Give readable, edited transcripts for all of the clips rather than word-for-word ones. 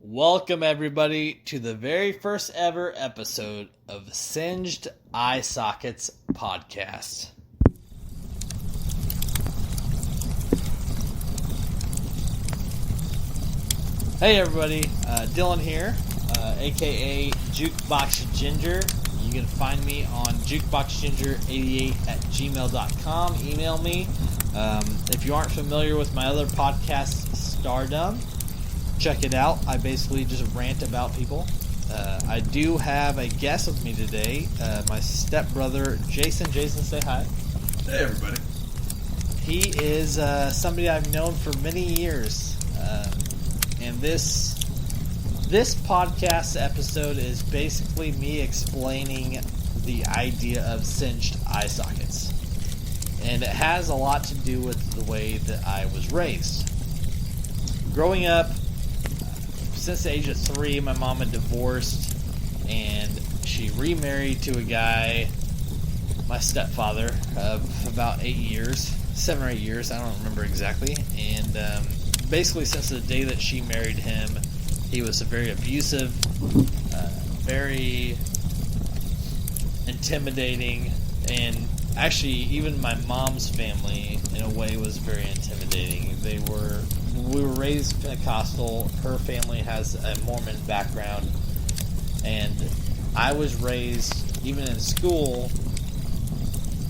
Welcome, everybody, to the very first ever episode of Singed Eye Sockets Podcast. Hey, everybody. Dylan here, a.k.a. Jukebox Ginger. You can find me on jukeboxginger88@gmail.com. Email me. If you aren't familiar with my other podcast, Stardom, check it out. I basically just rant about people. I do have a guest with me today, my stepbrother, Jason. Jason, say hi. Hey, everybody. He is somebody I've known for many years. And this podcast episode is basically me explaining the idea of singed eye sockets. And it has a lot to do with the way that I was raised. Growing up, since the age of 3, my mom had divorced, and she remarried to a guy, my stepfather, of about 8 years, 7 or 8 years, I don't remember exactly. And basically, since the day that she married him, he was very abusive, very intimidating, and actually, even my mom's family, in a way, was very intimidating. We were raised Pentecostal. Her family has a Mormon background, and I was raised, even in school,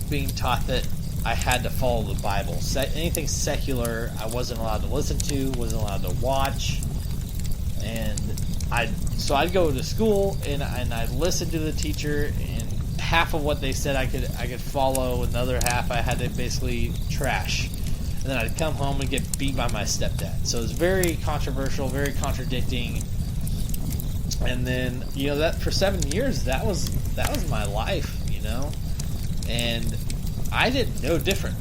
being taught that I had to follow the Bible. Anything secular, I wasn't allowed to listen to, wasn't allowed to watch, and I'd go to school and I'd listen to the teacher, and half of what they said I could follow, and the other half I had to basically trash. And then I'd come home and get beat by my stepdad. So it was very controversial, very contradicting. And then, that for 7 years, that was my life, And I did no different,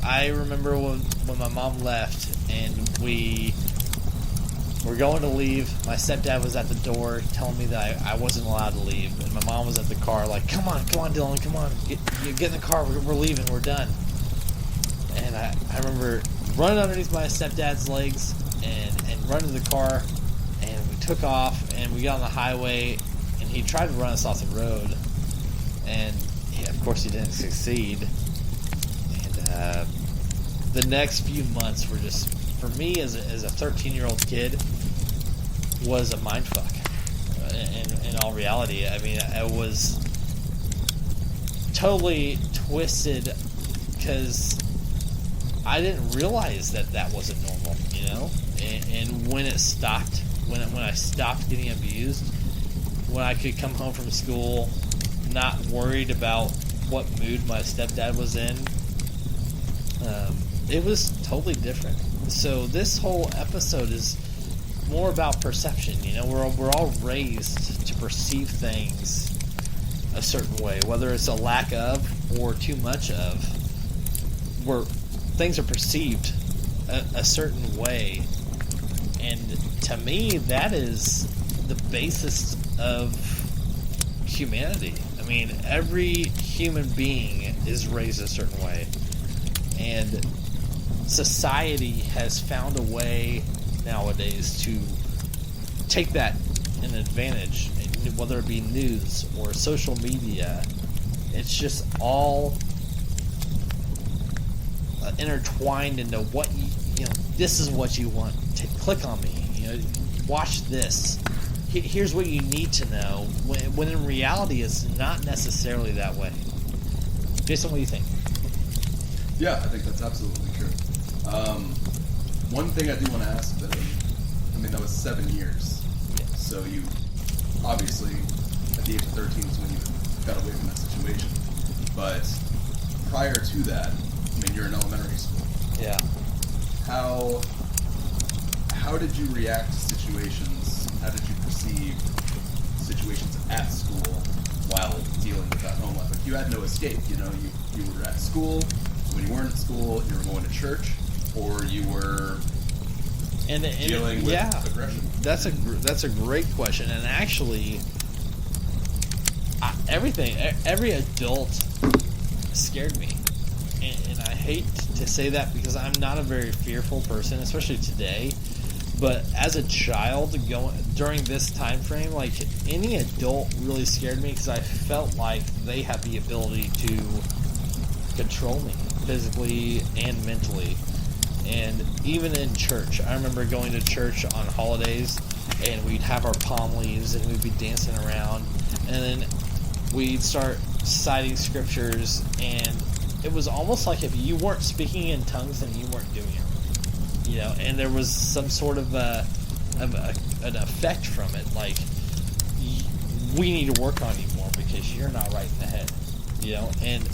I remember when my mom left and we were going to leave. My stepdad was at the door telling me that I wasn't allowed to leave. And my mom was at the car like, come on, Dylan, come on. Get in the car, we're leaving, we're done. And I remember running underneath my stepdad's legs and running to the car, and we took off, and we got on the highway, and he tried to run us off the road, and of course he didn't succeed. And the next few months were just, for me as a 13-year-old kid, was a mindfuck. In all reality, I mean, I was totally twisted because I didn't realize that wasn't normal, And when it stopped, when I stopped getting abused, when I could come home from school not worried about what mood my stepdad was in, it was totally different. So this whole episode is more about perception. We're all raised to perceive things a certain way, whether it's a lack of or too much of. Things are perceived a certain way, and to me, that is the basis of humanity. I mean, every human being is raised a certain way, and society has found a way nowadays to take that an advantage, whether it be news or social media. It's just all intertwined into what this is what you want. Click on me. Watch this. Here's what you need to know. When in reality, it's not necessarily that way. Jason, what do you think? Yeah, I think that's absolutely true. One thing I do want to ask, that that was 7 years. Yeah. So you obviously at the age of 13 is when you got away from that situation. But prior to that, you're in elementary school. Yeah. How did you react to situations? How did you perceive situations at school while dealing with that home life? Like, you had no escape. You were at school. When you weren't at school, you were going to church, or you were dealing with aggression. That's a great question, and actually, every adult scared me. And I hate to say that because I'm not a very fearful person, especially today. But as a child, during this time frame, like any adult really scared me because I felt like they had the ability to control me physically and mentally. And even in church, I remember going to church on holidays, and we'd have our palm leaves, and we'd be dancing around, and then we'd start citing scriptures, and it was almost like if you weren't speaking in tongues, then you weren't doing it. And there was some sort of an effect from it, like we need to work on you more because you're not right in the head, and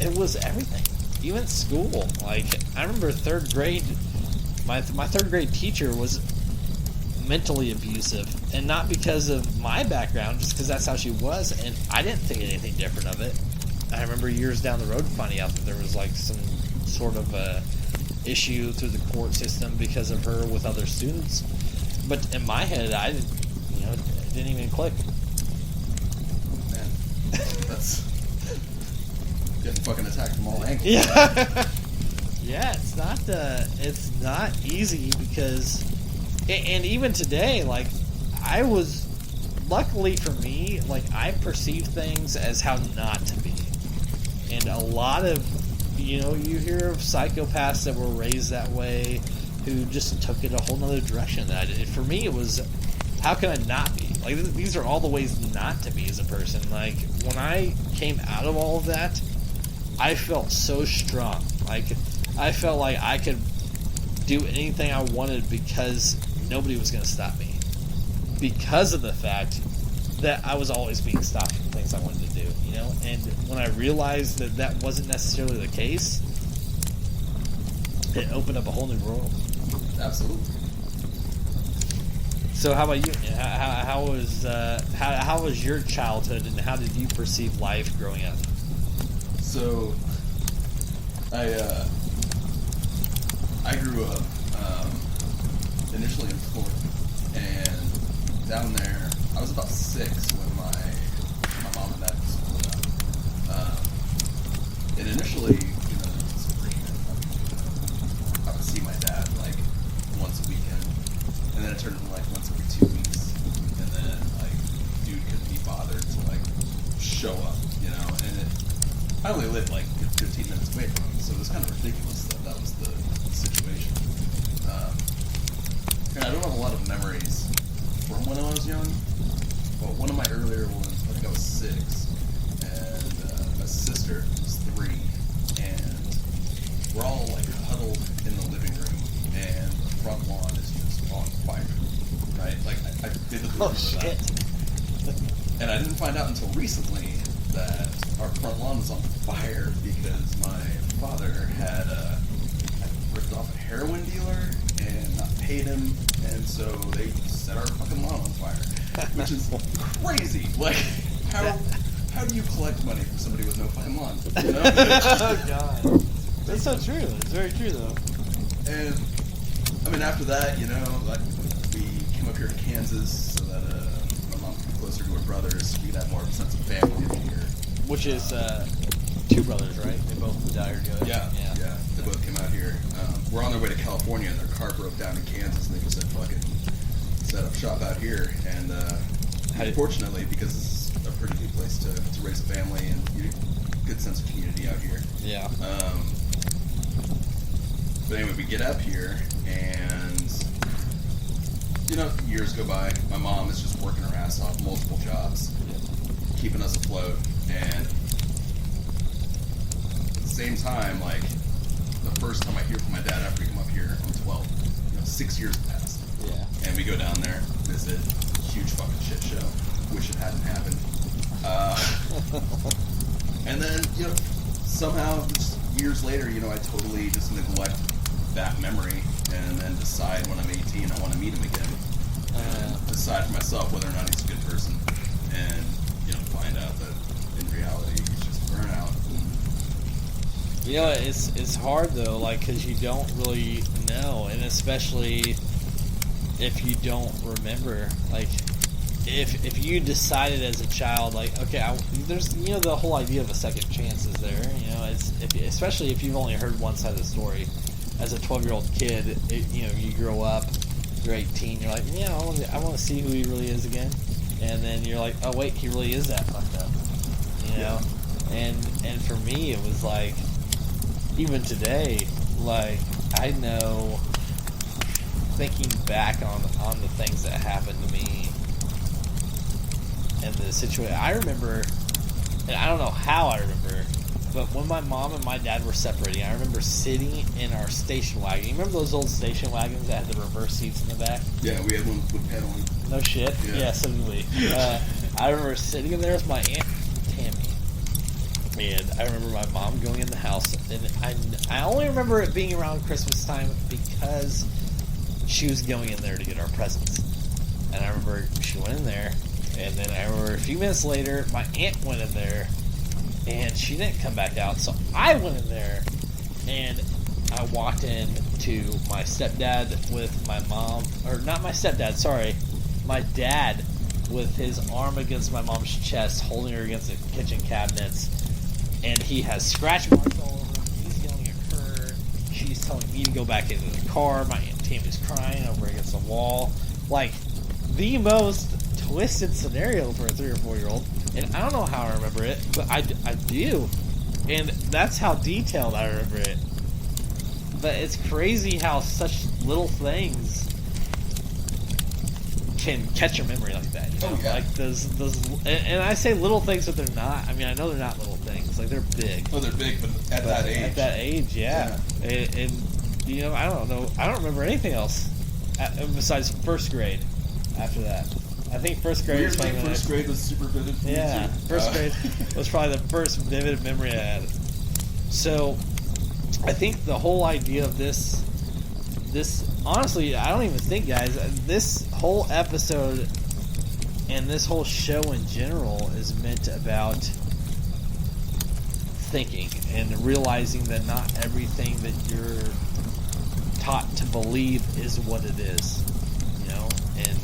it was everything. Even school, like I remember third grade, my third grade teacher was mentally abusive, and not because of my background, just because that's how she was, and I didn't think anything different of it. I remember years down the road finding out that there was like some sort of issue through the court system because of her with other students. But in my head, I didn't, it didn't even click. Man, that's getting fucking attacked from all angles. Yeah, yeah. It's not easy because, and even today, like luckily for me, like I perceive things as how not to be, and a lot of. You hear of psychopaths that were raised that way who just took it a whole nother direction than I did. For me, it was, how can I not be? Like, these are all the ways not to be as a person. Like, when I came out of all of that, I felt so strong. Like, I felt like I could do anything I wanted because nobody was going to stop me. Because of the fact that I was always being stopped from things I wanted to do, And when I realized that that wasn't necessarily the case, it opened up a whole new world. Absolutely. So, how about you? How was your childhood, and how did you perceive life growing up? So, I grew up initially in Florida, and down there, I was about 6 when my mom and dad split up. And initially, there was agreement. I would see my dad like once a weekend, and then it turned into like once every 2 weeks, and then like dude couldn't be bothered to like show up, And I only lived like 15 minutes away from him, so it was kind of ridiculous that was the situation. And I don't have a lot of memories from when I was young. But one of my earlier ones, I think I was 6, and my sister was 3, and we're all like huddled in the living room, and the front lawn is just on fire, right? Like I vividly remember that. And I didn't find out until recently that our front lawn was on fire because my father had ripped off a heroin dealer and not paid him, and so they set our fucking lawn on fire. Which is crazy. Like, how do you collect money from somebody with no fucking lawn? Oh, God. That's so true. It's very true, though. And, I mean, after that, like, we came up here to Kansas so that my mom could be closer to her brothers. We'd have more of a sense of family up here. Which is 2 brothers, right? They both moved out here together. Yeah. They both came out here. We're on their way to California, and their car broke down in Kansas, and they just said, fuck it. Set up shop out here, and fortunately, because this is a pretty good place to raise a family and good sense of community out here. Yeah. But anyway, we get up here, and years go by. My mom is just working her ass off, multiple jobs, keeping us afloat, and at the same time, like the first time I hear from my dad after we come up here, I'm 12. 6 years passed. Yeah. And we go down there, visit, huge fucking shit show. Wish it hadn't happened. And then, somehow, just years later, I totally just neglect that memory, and then decide when I'm 18 I want to meet him again, and decide for myself whether or not he's a good person, and find out that in reality he's just burnout. It's hard though, like, because you don't really know, and especially if you don't remember, like, if you decided as a child, like, okay, there's the whole idea of a second chance is there, especially if you've only heard one side of the story. as a 12-year-old kid, you grow up, you're 18, you're like, yeah, I want to see who he really is again. And then you're like, oh, wait, he really is that fucked up. You know? And for me, it was like, even today, like, I know, thinking back on the things that happened to me and the situation, I remember, and I don't know how I remember, but when my mom and my dad were separating, I remember sitting in our station wagon. You remember those old station wagons that had the reverse seats in the back? Yeah, we had one with pedaling. No shit? Yeah, so did we. I remember sitting in there with my Aunt Tammy. And I remember my mom going in the house. And I only remember it being around Christmas time because she was going in there to get our presents. And I remember she went in there. And then I remember a few minutes later, my aunt went in there. And she didn't come back out, so I went in there, and I walked in to my stepdad with my mom, or not my stepdad, sorry, my dad with his arm against my mom's chest, holding her against the kitchen cabinets, and he has scratch marks all over him. He's yelling at her. She's telling me to go back into the car. My Aunt Tammy's crying over against the wall. Like, the most twisted scenario for a 3 or 4 year old. And I don't know how I remember it, but I do. And that's how detailed I remember it. But it's crazy how such little things can catch your memory like that. You know? Oh, yeah. Like those, and I say little things, but they're not. I mean, I know they're not little things. Like, they're big. Oh, they're big, but at that age. At that age, yeah. And you know, I don't know. I don't remember anything else besides first grade after that. I think first grade was probably first grade was super vivid for me too. First grade was probably the first vivid memory I had. So, I think the whole idea of this, honestly, I don't even think, guys, this whole episode and this whole show in general is meant about thinking and realizing that not everything that you're taught to believe is what it is, you know, and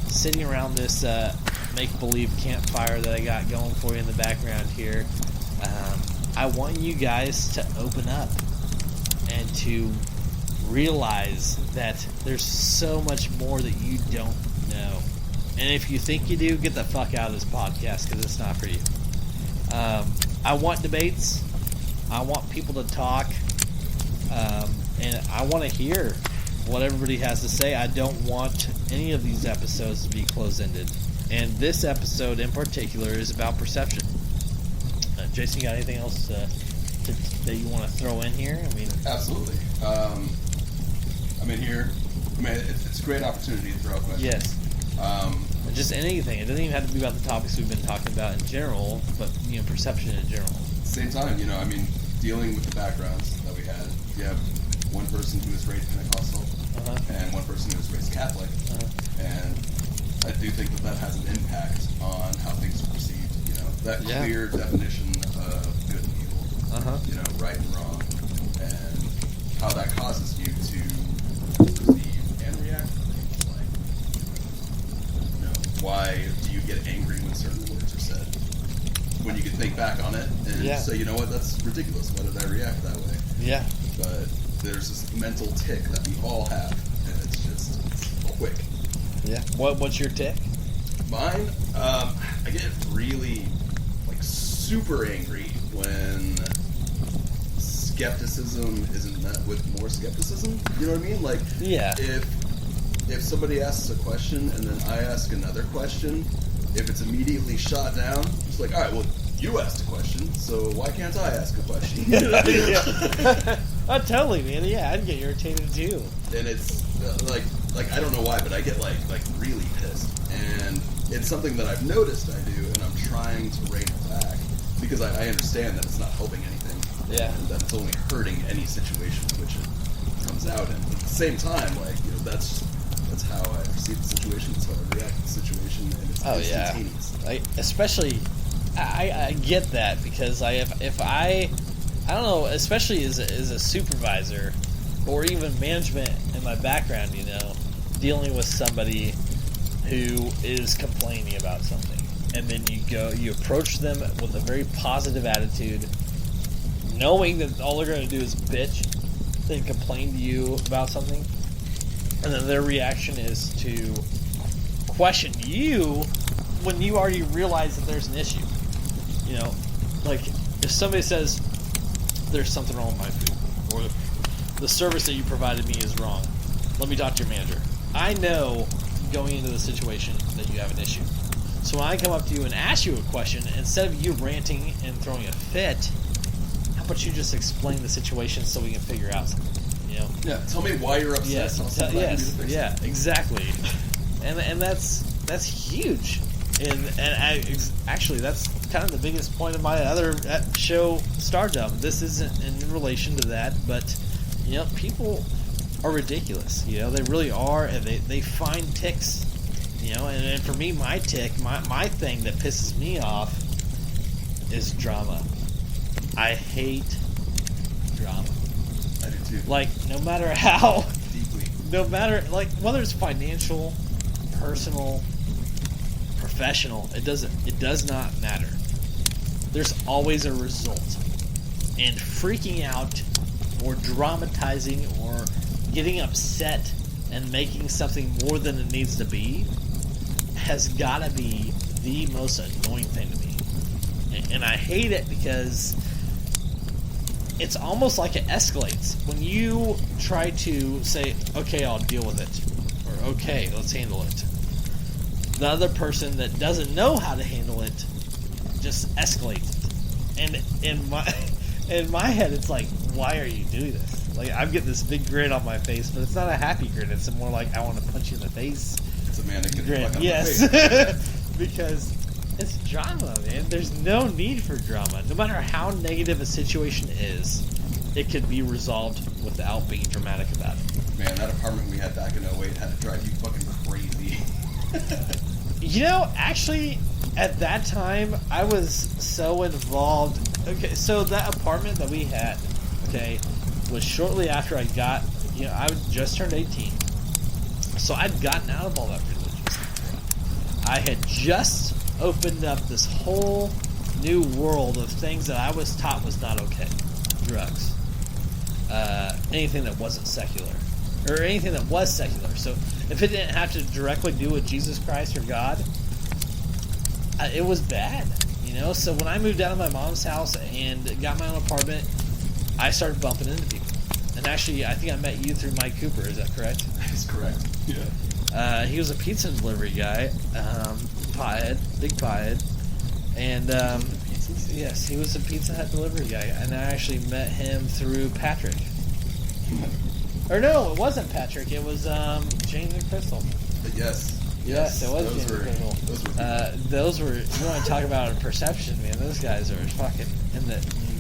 sitting around this make-believe campfire that I got going for you in the background here, I want you guys to open up and to realize that there's so much more that you don't know. And if you think you do, get the fuck out of this podcast, because it's not for you. I want debates. I want people to talk. And I want to hear what everybody has to say. I don't want any of these episodes to be close-ended. And this episode in particular is about perception. Jason, you got anything else that you want to throw in here? I mean, absolutely. I'm in here. I mean, it's a great opportunity to throw a question. Yes. Just anything. It doesn't even have to be about the topics we've been talking about in general, but, you know, perception in general. At the same time, you know, I mean, dealing with the backgrounds that we had, you have one person who was raised Pentecostal and one person who was raised Catholic, and I do think that has an impact on how things are perceived. You know, that clear definition of good and evil, you know, right and wrong, and how that causes you to perceive and react to things. Like, you know, why do you get angry when certain words are said? When you can think back on it and say, you know what, that's ridiculous. Why did I react that way? Yeah. But there's this mental tick that we all have, and it's quick. Yeah. What's your tick? Mine, I get really, like, super angry when skepticism isn't met with more skepticism. You know what I mean? Like, if somebody asks a question and then I ask another question, if it's immediately shot down, it's like, all right, well, you asked a question, so why can't I ask a question? You know? Totally, man. Yeah, I'd get irritated too. And it's like I don't know why, but I get like really pissed, and it's something that I've noticed I do, and I'm trying to rein it back because I understand that it's not helping anything. Yeah, and that it's only hurting any situation in which it comes out. And at the same time, like, you know, that's how I perceive the situation. That's how I react to the situation, and it's instantaneous. Especially, I get that, because if I don't know, especially as a supervisor or even management in my background, you know, dealing with somebody who is complaining about something, and then you approach them with a very positive attitude, knowing that all they're going to do is bitch, then complain to you about something, and then their reaction is to question you when you already realize that there's an issue. You know, like if somebody says there's something wrong with my food, or the service that you provided me is wrong, let me talk to your manager. I know going into the situation that you have an issue. So when I come up to you and ask you a question, instead of you ranting and throwing a fit, how about you just explain the situation so we can figure out something? You know? Yeah. Tell me why you're upset. Yes. I'll see what I can do to fix it. Yeah. Exactly. And that's huge. And actually that's kind of the biggest point of my other show, Stardom. This isn't in relation to that, but you know, people are ridiculous. You know, they really are, and they find ticks. You know, and for me, my tick, my thing that pisses me off is drama. I hate drama. I do too. Like, no matter how, Deeply. no matter, like, whether it's financial, personal, professional, it does not matter. There's always a result. And freaking out or dramatizing or getting upset and making something more than it needs to be has got to be the most annoying thing to me. And I hate it because it's almost like it escalates. When you try to say, okay, I'll deal with it, or okay, let's handle it, the other person that doesn't know how to handle it just escalates it. And in my head, it's like, why are you doing this? Like, I'm getting this big grin on my face, but it's not a happy grin. It's more like I want to punch you in the face. It's a man that gets Grin. fucked on Yes. the face. Because it's drama, man. There's no need for drama. No matter how negative a situation is, it could be resolved without being dramatic about it. Man, that apartment we had back in 08 had to drive you fucking crazy. You know, actually, at that time, I was so involved. Okay, so that apartment that we had, okay, was shortly after I got, you know, I just turned 18. So I'd gotten out of all that religious stuff. I had just opened up this whole new world of things that I was taught was not okay. Drugs. Anything that wasn't secular. Or anything that was secular. So if it didn't have to directly do with Jesus Christ or God, it was bad. You know? So when I moved out of my mom's house and got my own apartment, I started bumping into people. And actually, I think I met you through Mike Cooper. Is that correct? That's correct. Yeah. He was a pizza delivery guy, pothead, big pothead, and yes, he was a Pizza Hut delivery guy. And I actually met him through Patrick. Or no, it wasn't Patrick. It was James and Crystal. But yes, it was those James and Crystal. Those were. You want to talk about a perception, man? Those guys are fucking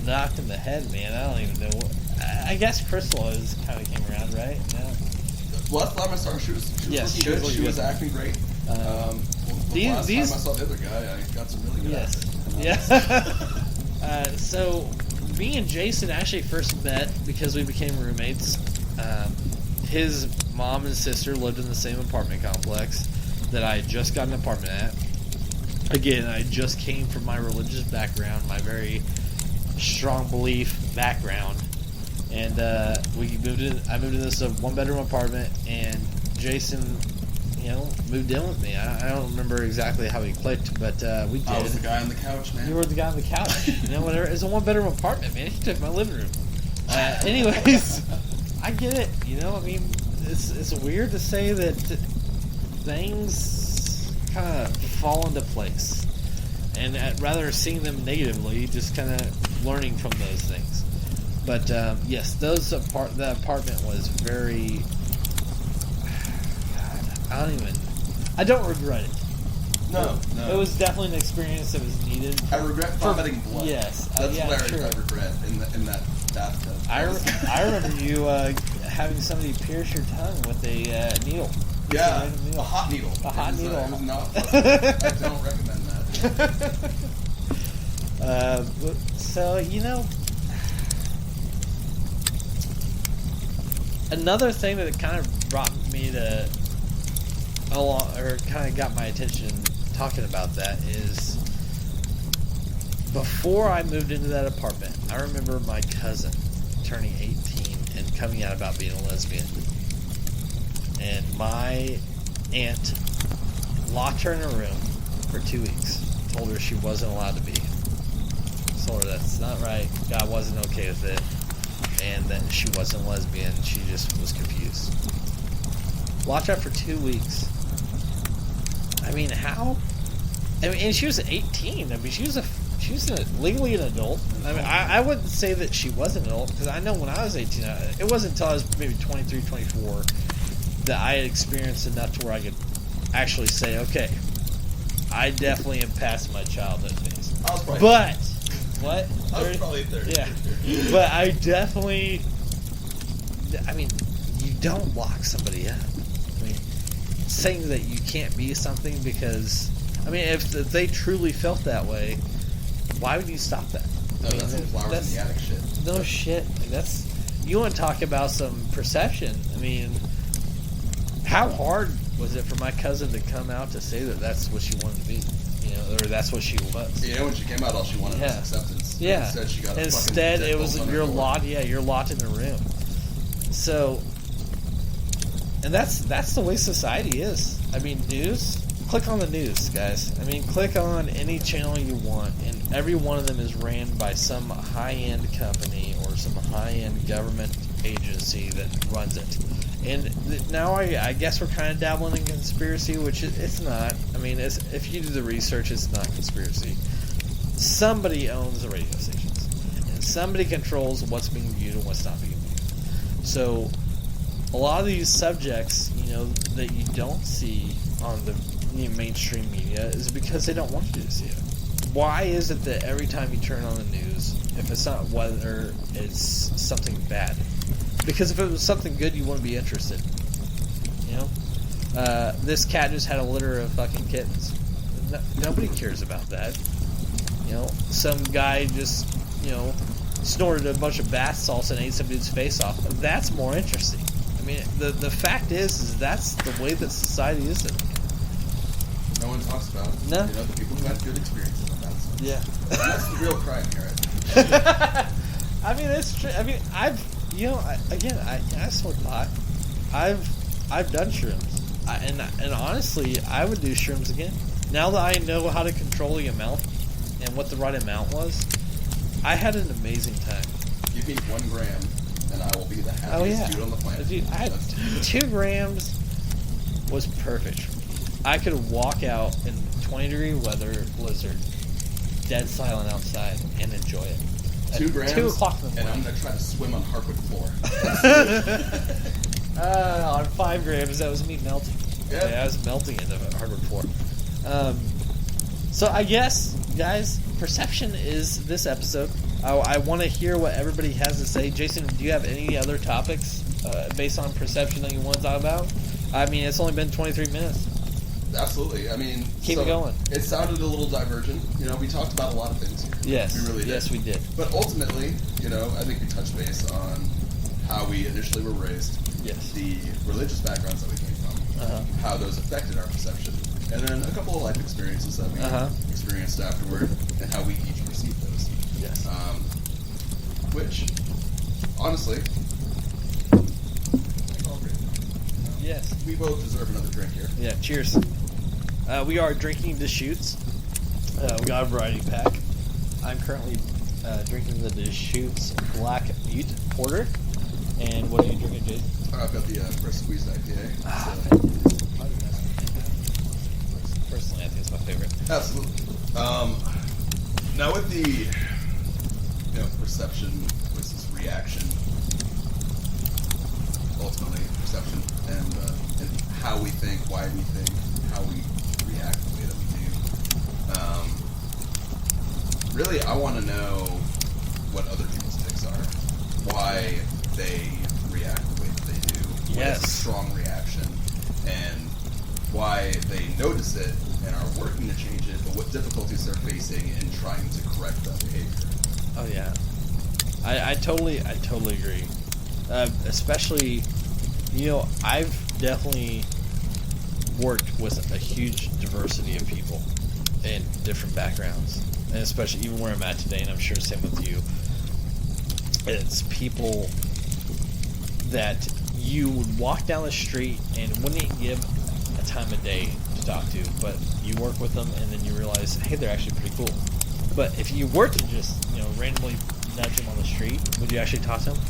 knocked in the head, man. I don't even know. I guess Crystal is kind of came around, right? Yeah. Well, that's the time I saw her. She was Yes, looking good. she She was was good. acting great. Last time I saw the other guy, I got some really good Yes. acting. Yeah. So, me and Jason actually first met because we became roommates. His mom and sister lived in the same apartment complex that I had just got an apartment at. Again, I just came from my religious background, my very strong belief background, and we moved in. I moved in this one-bedroom apartment, and Jason, you know, moved in with me. I don't remember exactly how we clicked, but we did. I was the guy on the couch, man. You were the guy on the couch. You know, whatever. It's a one-bedroom apartment, man. He took my living room. Anyways, I get it. You know, I mean, it's weird to say that things kind of fall into place, and rather seeing them negatively, just kind of learning from those things. But yes, the apartment was very. God, I don't regret it. No. It was definitely an experience that was needed. I regret vomiting blood. Yes, That's yeah, what true. I regret in that bathtub. I remember you having somebody pierce your tongue with a needle. Yeah, Needle. a hot needle. A hot needle. It was not pleasant. I don't recommend that. So, you know, another thing that kind of brought me to or kind of got my attention talking about that is before I moved into that apartment, I remember my cousin turning 18 and coming out about being a lesbian. And my aunt locked her in a room for 2 weeks. Told her she wasn't allowed to be. Told her that's not right. God wasn't okay with it. And that she wasn't a lesbian. She just was confused. Locked her up for 2 weeks. I mean, how? I mean, and she was 18. I mean, she was legally an adult. I mean, I wouldn't say that she was an adult, because I know when I was 18, it wasn't until I was maybe 23, 24 that I had experienced enough to where I could actually say, okay, I definitely am past my childhood phase. I was probably But, what? I was probably 30. Yeah. But I definitely, I mean, you don't lock somebody up. I mean, saying that you can't be something because, I mean, if they truly felt that way, why would you stop that? No, I mean, that's some flowers in the attic shit. No shit. Like, that's, you want to talk about some perception. I mean, how hard was it for my cousin to come out to say that that's what she wanted to be? You know, or that's what she was. Yeah, when she came out, all she wanted was acceptance. Yeah. Instead, she got Instead, a it was you're locked. Yeah, you're locked in a room. So, and that's the way society is. I mean, news. Click on the news, guys. I mean, click on any channel you want, and every one of them is ran by some high-end company or some high-end government agency that runs it. And now I guess we're kind of dabbling in conspiracy, which it's not. I mean, if you do the research, it's not conspiracy. Somebody owns the radio stations, and somebody controls what's being viewed and what's not being viewed. So, a lot of these subjects, you know, that you don't see on the mainstream media is because they don't want you to see it. Why is it that every time you turn on the news, if it's not whether it's something bad? Because if it was something good, you wouldn't be interested. You know? This cat just had a litter of fucking kittens. Nobody cares about that. You know? Some guy just, you know, snorted a bunch of bath salts and ate some dude's face off. That's more interesting. I mean, the fact is that's the way that society is. No one talks about it. No. You know, the people who had good experiences with that stuff. Yeah. And that's the real crime here, I think. I mean, it's true. I mean, I smoke pot. I've done shrooms, and honestly, I would do shrooms again. Now that I know how to control the amount and what the right amount was, I had an amazing time. Give me 1 gram, and I will be the happiest dude on the planet. Dude, I had 2 grams was perfect for me. I could walk out in 20-degree weather, blizzard, dead silent outside, and enjoy it. 2 grams, 2 o'clock in the morning. and I'm going to try to swim on hardwood floor. On 5 grams, that was me melting. Yeah, I was melting in the hardwood floor. So I guess, guys, perception is this episode. I want to hear what everybody has to say. Jason, do you have any other topics based on perception that you want to talk about? I mean, it's only been 23 minutes. Absolutely. I mean, keep it going. It sounded a little divergent. You know, we talked about a lot of things here. Yes. We really did. Yes, we did. But ultimately, you know, I think we touched base on how we initially were raised. Yes. The religious backgrounds that we came from. How those affected our perception. And then a couple of life experiences that we experienced afterward, and how we each perceived those. Yes. Which, honestly, I think all great. Yes. We both deserve another drink here. Yeah, cheers. We are drinking Deschutes. We got a variety pack. I'm currently drinking the Deschutes Black Butte Porter. And what are you drinking, Jason? I've got the Fresh Squeezed IPA. Personally, I think it's my favorite. Absolutely. Now with the perception versus reaction, ultimately perception and how we think, why we think, how we react the way that we do. Really, I want to know what other people's takes are, why they react the way that they do, Yes. what is a strong reaction, and why they notice it and are working to change it, but what difficulties they're facing in trying to correct that behavior. Oh yeah, I totally agree. Especially, I've definitely worked with a huge diversity of people in different backgrounds, and especially even where I'm at today, and I'm sure same with you. It's people that you would walk down the street and wouldn't give a time of day to talk to, but you work with them and then you realize, hey, they're actually pretty cool. But if you were to just, randomly nudge them on the street, would you actually talk to them?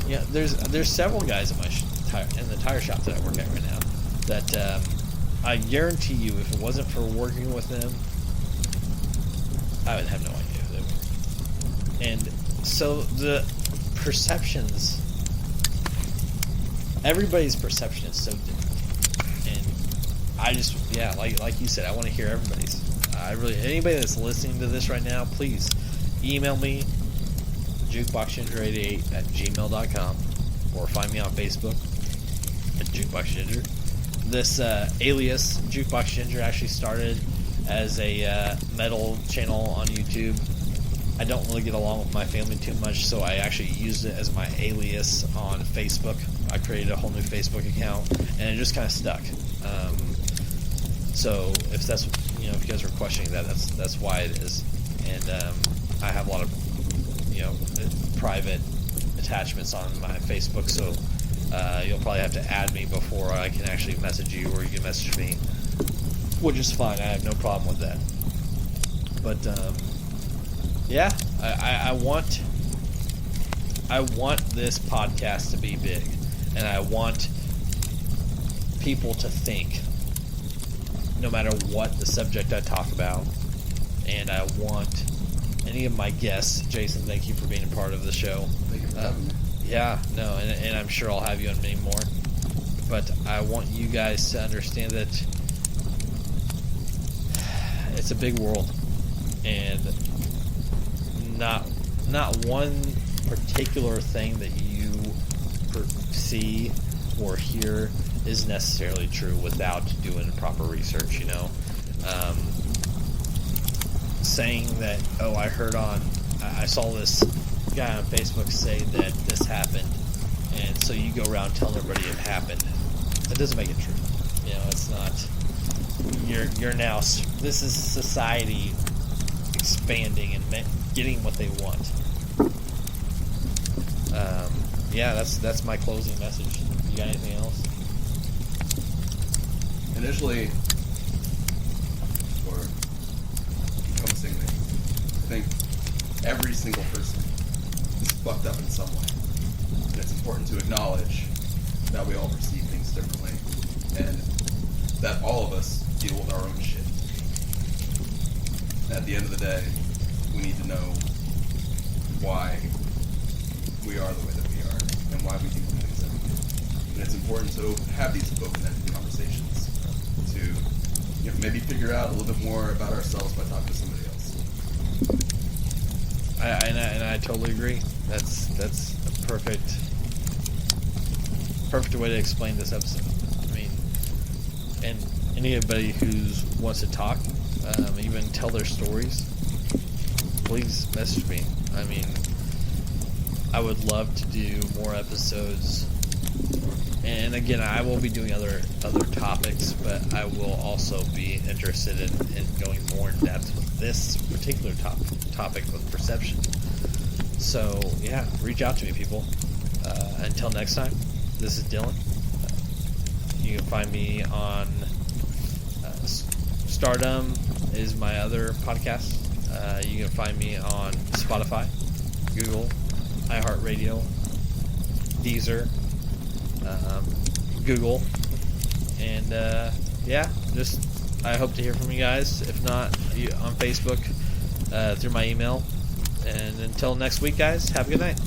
Yeah, there's several guys in in the tire shop that I work at right now that I guarantee you, if it wasn't for working with them, I would have no idea who they were. And so the perceptions, everybody's perception is so different. And I just, like you said, I want to hear everybody's. Anybody that's listening to this right now, please email me, jukeboxginger88@gmail.com, or find me on Facebook at jukeboxginger. This alias, Jukebox Ginger, actually started as a metal channel on YouTube. I don't really get along with my family too much, so I actually used it as my alias on Facebook. I created a whole new Facebook account, and it just kind of stuck. So if that's, if you guys are questioning that, that's why it is. And I have a lot of, private attachments on my Facebook, so you'll probably have to add me before I can actually message you, or you can message me, which is fine. I have no problem with that. But I want this podcast to be big, and I want people to think, no matter what the subject I talk about. And I want any of my guests, Jason, thank you for being a part of the show. Thank you for having me. Yeah, no, and I'm sure I'll have you on many more. But I want you guys to understand that it's a big world, and not one particular thing that you see or hear is necessarily true without doing proper research. Saying that, I saw this guy on Facebook say that this happened, and so you go around telling everybody it happened. That doesn't make it true. It's not. You're now. This is society expanding and getting what they want. That's my closing message. You got anything else? Initially, or encompassingly, I think every single person is fucked up in some way. And it's important to acknowledge that we all perceive things differently, and that all of us deal with our own shit. And at the end of the day, we need to know why we are the way that we are, and why we do the things that we do. And it's important to have these open-ended conversations to maybe figure out a little bit more about ourselves by talking to somebody else. I totally agree. That's a perfect way to explain this episode. I mean, and anybody who wants to talk, even tell their stories, please message me. I mean, I would love to do more episodes. And again, I will be doing other topics, but I will also be interested in going more in depth with this particular topic with perception. So yeah, reach out to me, people. Until next time, this is Dylan. You can find me on Stardom is my other podcast. You can find me on Spotify, Google, iHeartRadio, Deezer, Google, and I hope to hear from you guys. If not, on Facebook, through my email. And until next week, guys, have a good night.